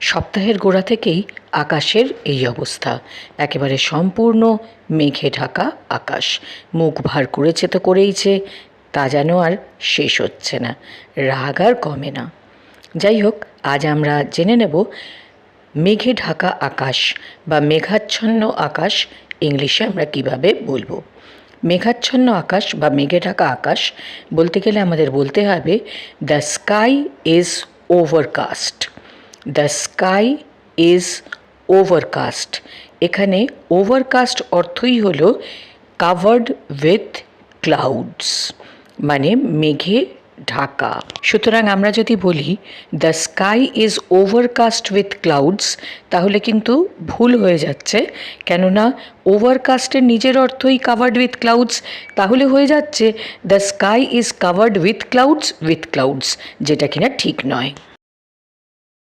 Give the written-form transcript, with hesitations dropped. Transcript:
সপ্তাহের গোড়া থেকেই আকাশের এই অবস্থা, একেবারে সম্পূর্ণ মেঘে ঢাকা আকাশ। মুখ ভার করেছে তো করেইছে, তা যেন আর শেষ হচ্ছে না, রাগ আর কমে না। যাই হোক, আজ আমরা জেনে নেব মেঘে ঢাকা আকাশ বা মেঘাচ্ছন্ন আকাশ ইংলিশে আমরা কিভাবে বলবো। মেঘাচ্ছন্ন আকাশ বা মেঘে ঢাকা আকাশ বলতে গেলে আমাদের বলতে হবে the sky is overcast. The sky is overcast. এখানে ওভারকাস্ট অর্থই হলো কাভার্ড উইথ ক্লাউডস, মানে মেঘে ঢাকা। সুতরাং আমরা যদি বলি the sky is overcast with clouds, তাহলে কিন্তু ভুল হয়ে যাচ্ছে, কেননা ওভারকাস্টের নিজের অর্থই কাভার্ড উইথ ক্লাউডস। তাহলে হয়ে যাচ্ছে the sky is covered with clouds, যেটা কিনা ঠিক নয়।